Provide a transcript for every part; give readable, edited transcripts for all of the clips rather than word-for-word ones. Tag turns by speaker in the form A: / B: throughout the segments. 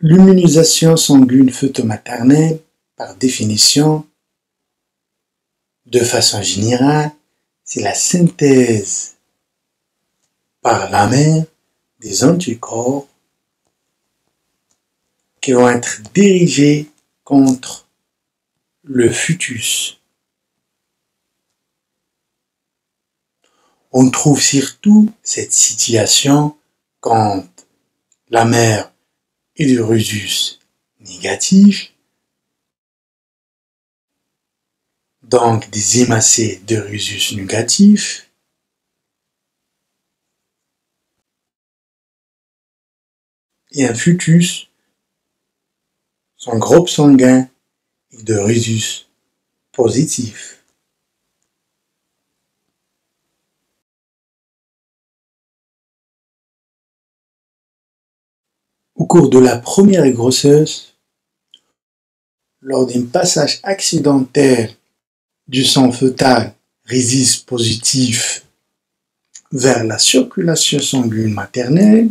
A: L'immunisation sanguine fœto-maternelle, par définition, de façon générale, c'est la synthèse par la mère des anticorps qui vont être dirigés contre le fœtus. On trouve surtout cette situation quand la mère est de rhésus négatif, donc des hémacées de rhésus négatif, et un fœtus, son groupe sanguin est de rhésus positif. Au cours de la première grossesse, lors d'un passage accidentel du sang fœtal rhésus positif vers la circulation sanguine maternelle,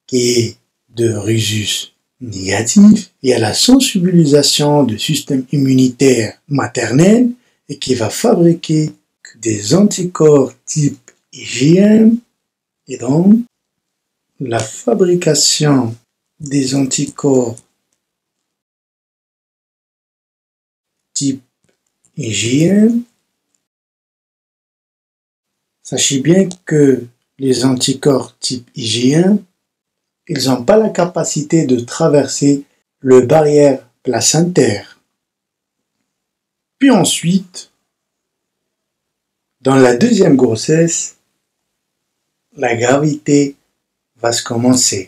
A: qui est de rhésus négatif, il y a la sensibilisation du système immunitaire maternel et qui va fabriquer des anticorps type IgM, et donc la fabrication des anticorps type IgM. Sachez bien que les anticorps type IgM, ils n'ont pas la capacité de traverser le barrière placentaire. Puis ensuite, dans la deuxième grossesse, la gravité va se commencer.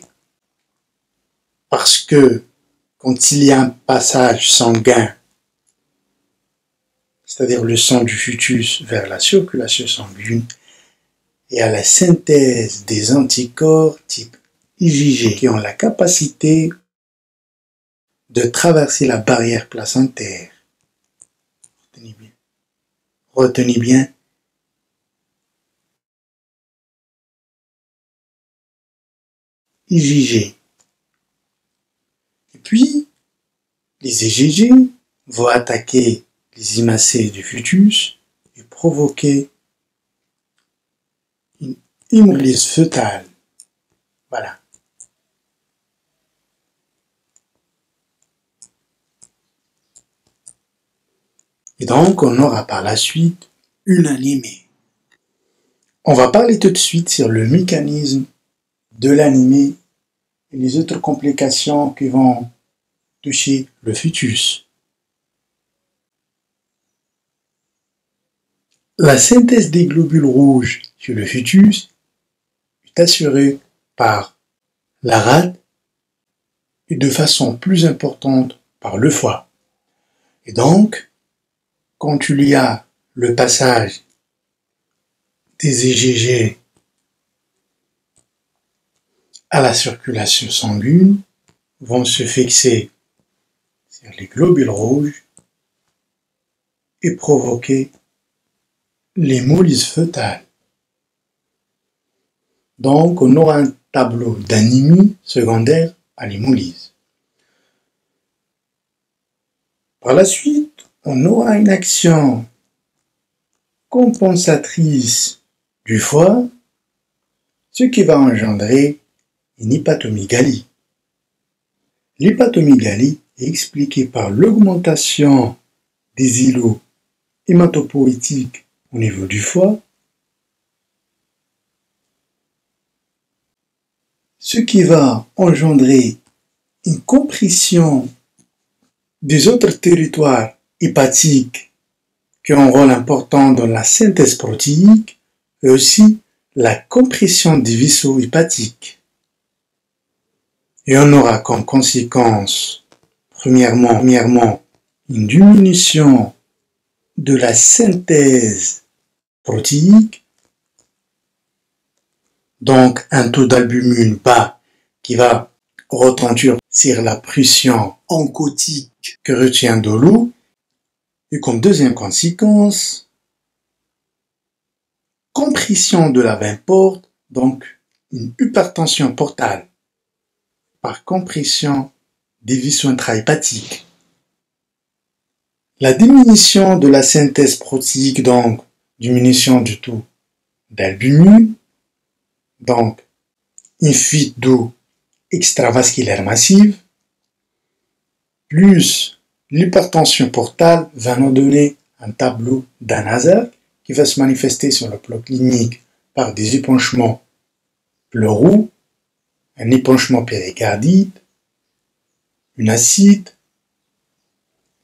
A: Parce que quand il y a un passage sanguin, c'est-à-dire le sang du fœtus vers la circulation sanguine, il y a la synthèse des anticorps type IgG qui ont la capacité de traverser la barrière placentaire. Retenez bien. Retenez bien. IgG. Et puis, les IgG vont attaquer les hémacées du fœtus et provoquer une hémolyse fœtale. Voilà. Et donc, on aura par la suite une anémie. On va parler tout de suite sur le mécanisme de l'anémie et les autres complications qui vont toucher le fœtus. La synthèse des globules rouges chez le fœtus est assurée par la rate et de façon plus importante par le foie. Et donc, quand il y a le passage des IgG à la circulation sanguine, vont se fixer sur les globules rouges et provoquer l'hémolyse fœtale. Donc, on aura un tableau d'anémie secondaire à l'hémolyse. Par la suite, on aura une action compensatrice du foie, ce qui va engendrer une hépatomégalie. L'hépatomégalie est expliquée par l'augmentation des îlots hématopoïétiques au niveau du foie, ce qui va engendrer une compression des autres territoires hépatiques qui ont un rôle important dans la synthèse protéique et aussi la compression des vaisseaux hépatiques. Et on aura comme conséquence, premièrement, une diminution de la synthèse protéique, donc un taux d'albumine bas qui va retentir sur la pression oncotique que retient de l'eau, et comme deuxième conséquence, compression de la veine porte, donc une hypertension portale par compression des vaisseaux intrahépatiques. La diminution de la synthèse protéique, donc diminution du taux d'albumine, donc une fuite d'eau extravasculaire massive, plus l'hypertension portale va nous donner un tableau d'Anasac qui va se manifester sur le plan clinique par des épanchements pleuraux, un épanchement péricardite, une acide,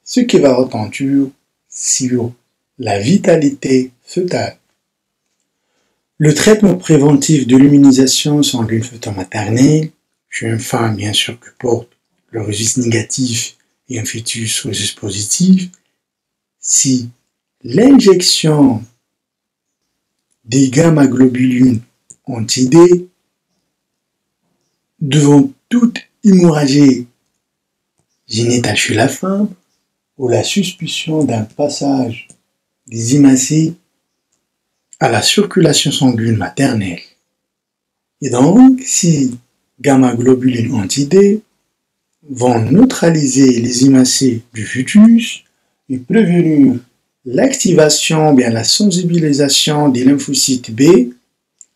A: ce qui va retentir sur la vitalité fœtale. Le traitement préventif de l'immunisation sanguine fœto-maternelle chez une femme, bien sûr, qui porte le registre négatif et un fœtus registre positif, si l'injection des gamma-globulines anti-D devant toute hémorragie génitale chez la femme ou la suspicion d'un passage des hémacées à la circulation sanguine maternelle. Et donc, si gamma-globulines anti-D vont neutraliser les hémacées du fœtus et prévenir l'activation, bien la sensibilisation des lymphocytes B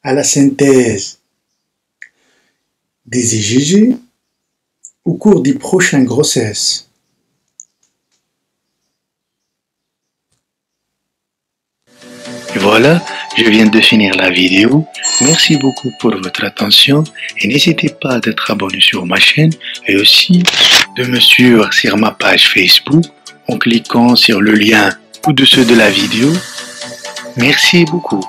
A: à la synthèse des IgG au cours des prochaines grossesses.
B: Et voilà, je viens de finir la vidéo. Merci beaucoup pour votre attention et n'hésitez pas d'être abonné sur ma chaîne et aussi de me suivre sur ma page Facebook en cliquant sur le lien au-dessus de la vidéo. Merci beaucoup.